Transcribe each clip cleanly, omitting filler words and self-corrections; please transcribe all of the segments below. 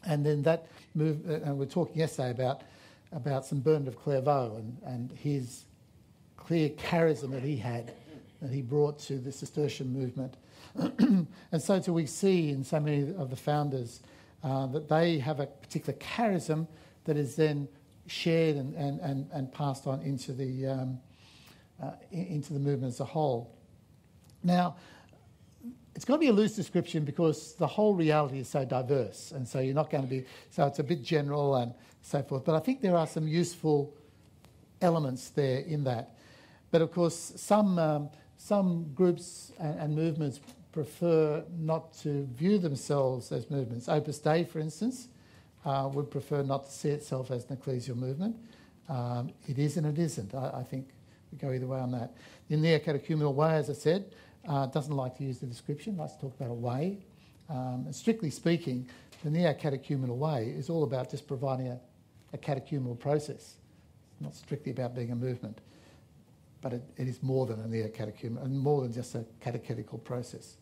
And then that move, and we were talking yesterday about St Bernard of Clairvaux and his clear charism that he had, that he brought to the Cistercian movement. And so too we see in so many of the founders that they have a particular charism that is then shared and passed on into the movement as a whole. Now, it's going to be a loose description because the whole reality is so diverse, and so you're not going to be... So it's a bit general and so forth. But I think there are some useful elements there in that. But of course, some groups and movements prefer not to view themselves as movements. Opus Dei, for instance, would prefer not to see itself as an ecclesial movement. It is and it isn't. I think we go either way on that. The Neo-Catechumenal Way, as I said, doesn't like to use the description, likes to talk about a way. And strictly speaking, the Neo-Catechumenal Way is all about just providing a catechumenal process. It's not strictly about being a movement, but it is more than a neo-catechumenal, and more than just a catechetical process.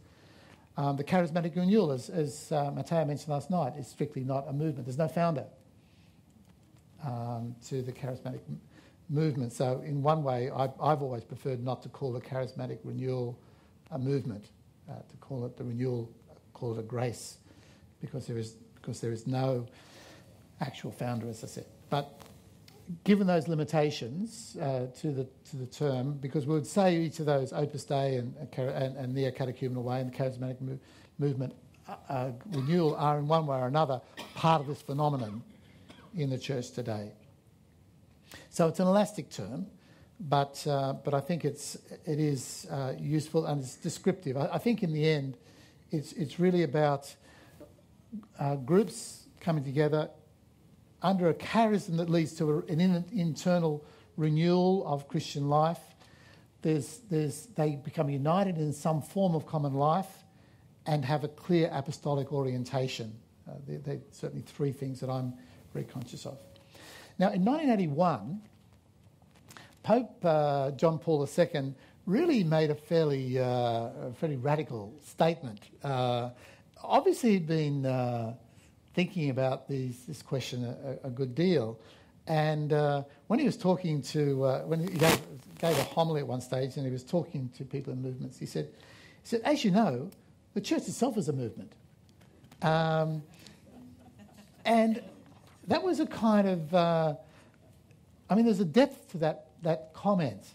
The charismatic renewal, as Matteo mentioned last night, is strictly not a movement. There's no founder to the charismatic movement. So in one way, I've always preferred not to call the charismatic renewal a movement, to call it the renewal, call it a grace, because there is no actual founder, as I said. But given those limitations to the term, because we would say each of those, Opus Dei and Neo-Catechumenal Way and the charismatic movement renewal, are in one way or another part of this phenomenon in the church today. So it's an elastic term, but I think it is useful and it's descriptive. I think in the end, it's really about groups coming together under a charism that leads to an internal renewal of Christian life. They become united in some form of common life and have a clear apostolic orientation. They're certainly three things that I'm very conscious of. Now, in 1981, Pope John Paul II really made a fairly radical statement. Obviously, he'd been thinking about this question a good deal, and when he was talking to when he gave a homily at one stage, and he was talking to people in movements, he said, "As you know, the church itself is a movement," and that was a kind of there's a depth to that comment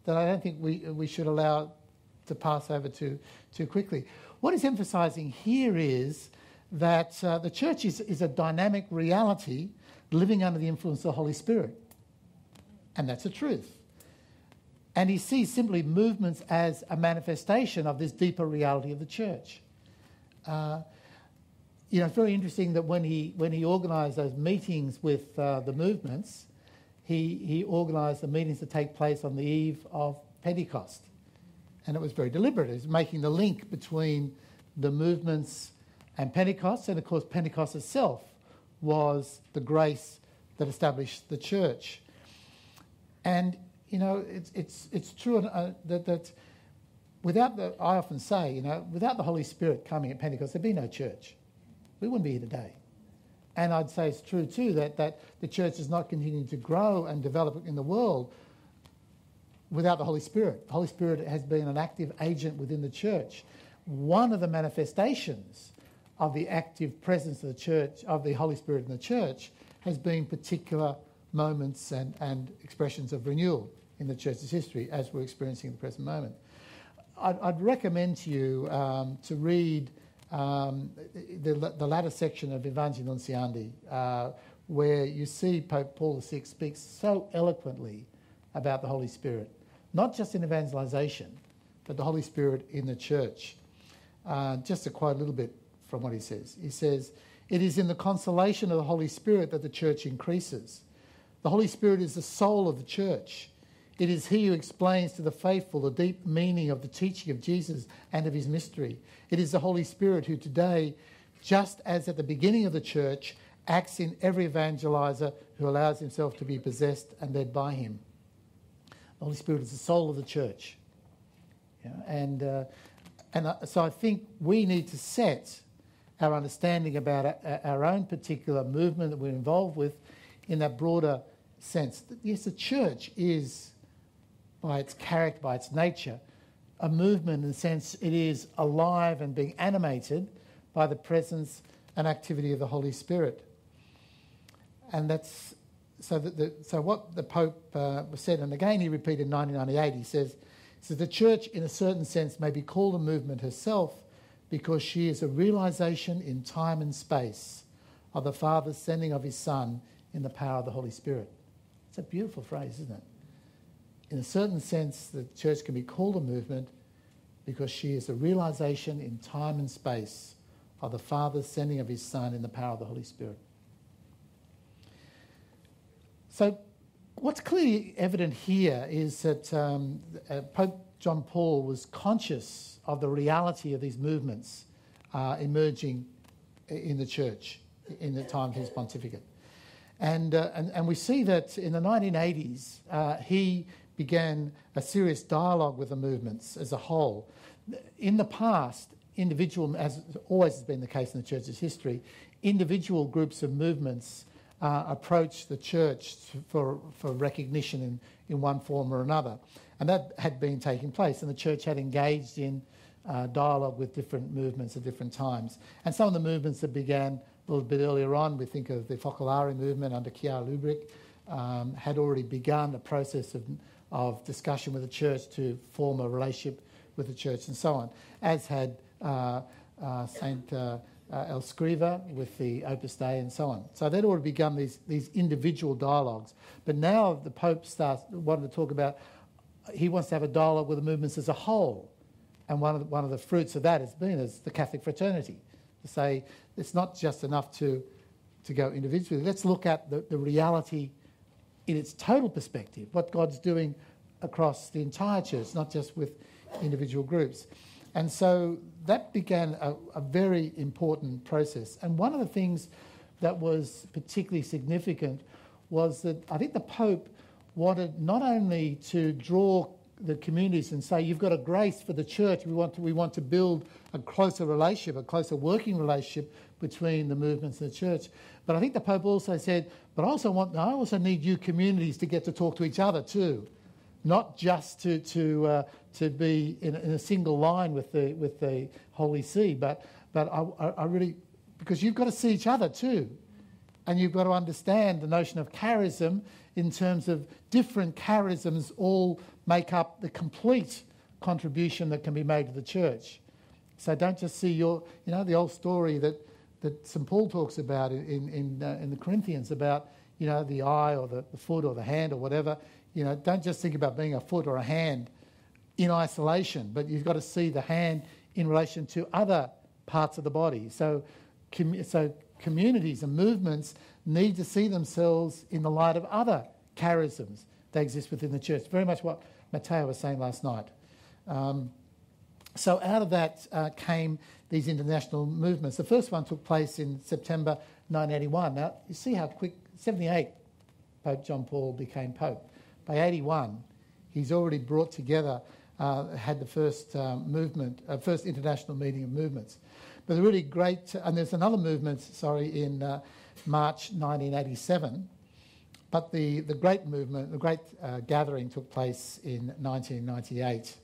that I don't think we should allow to pass over too quickly. What he's emphasising here is that the church is a dynamic reality living under the influence of the Holy Spirit. And that's a truth. And he sees simply movements as a manifestation of this deeper reality of the church. It's very interesting that when he organised those meetings with the movements, he organised the meetings to take place on the eve of Pentecost. And it was very deliberate. It was making the link between the movements and Pentecost, and of course Pentecost itself was the grace that established the church. And it's true that without I often say, without the Holy Spirit coming at Pentecost, there'd be no church. We wouldn't be here today. And I'd say it's true too that the church is not continuing to grow and develop in the world without the Holy Spirit. The Holy Spirit has been an active agent within the church. One of the manifestations of the active presence of the church, of the Holy Spirit in the church, has been particular moments and expressions of renewal in the church's history, as we're experiencing at the present moment. I'd recommend to you to read the latter section of Evangelii Nuntiandi, where you see Pope Paul VI speaks so eloquently about the Holy Spirit, not just in evangelization, but the Holy Spirit in the church. Just to quote a little bit from what he says. He says, "It is in the consolation of the Holy Spirit that the church increases. The Holy Spirit is the soul of the church. It is he who explains to the faithful the deep meaning of the teaching of Jesus and of his mystery. It is the Holy Spirit who today, just as at the beginning of the church, acts in every evangelizer who allows himself to be possessed and led by him." The Holy Spirit is the soul of the church. So I think we need to set our understanding about our own particular movement that we're involved with in that broader sense. Yes, the church is, by its character, by its nature, a movement in the sense it is alive and being animated by the presence and activity of the Holy Spirit. And that's so what the Pope said, and again he repeated in 1998, he says the church in a certain sense may be called a movement herself because she is a realisation in time and space of the Father's sending of his Son in the power of the Holy Spirit. It's a beautiful phrase, isn't it? In a certain sense, the church can be called a movement because she is a realisation in time and space of the Father's sending of his Son in the power of the Holy Spirit. So what's clearly evident here is that Pope John Paul was conscious of the reality of these movements emerging in the church in the time of his pontificate. And we see that in the 1980s, he began a serious dialogue with the movements as a whole. In the past, as always has been the case in the church's history, individual groups of movements approached the church for recognition in one form or another. And that had been taking place, and the church had engaged in dialogue with different movements at different times. And some of the movements that began a little bit earlier on, we think of the Focolare movement under Kiar Lubric, had already begun a process of discussion with the church to form a relationship with the church and so on, as had Saint El Scriva with the Opus Dei and so on. So they'd already begun these individual dialogues. But now the Pope wanted to talk about, he wants to have a dialogue with the movements as a whole. And one of the fruits of that has been as the Catholic fraternity, to say it's not just enough to go individually. Let's look at the reality in its total perspective, what God's doing across the entire church, not just with individual groups. And so that began a very important process. And one of the things that was particularly significant was that I think the Pope wanted not only to draw the communities and say, you've got a grace for the church, we want to build a closer relationship, a closer working relationship between the movements and the church. But I think the Pope also said, but I also need you communities to get to talk to each other too, not just to be in a single line with the Holy See, but I really, because you've got to see each other too, and you've got to understand the notion of charism in terms of different charisms all make up the complete contribution that can be made to the church. So don't just see the old story that St. Paul talks about in the Corinthians about, the eye or the foot or the hand or whatever. Don't just think about being a foot or a hand in isolation, but you've got to see the hand in relation to other parts of the body. So communities and movements need to see themselves in the light of other charisms that exist within the church. Very much what Matteo was saying last night. So out of that came these international movements. The first one took place in September 1981. Now, you see how quick, 78, Pope John Paul became Pope. By 81, he's already brought together, had the first first international meeting of movements. But the really great, and there's another movement, in March 1987, but the great movement, the great gathering took place in 1998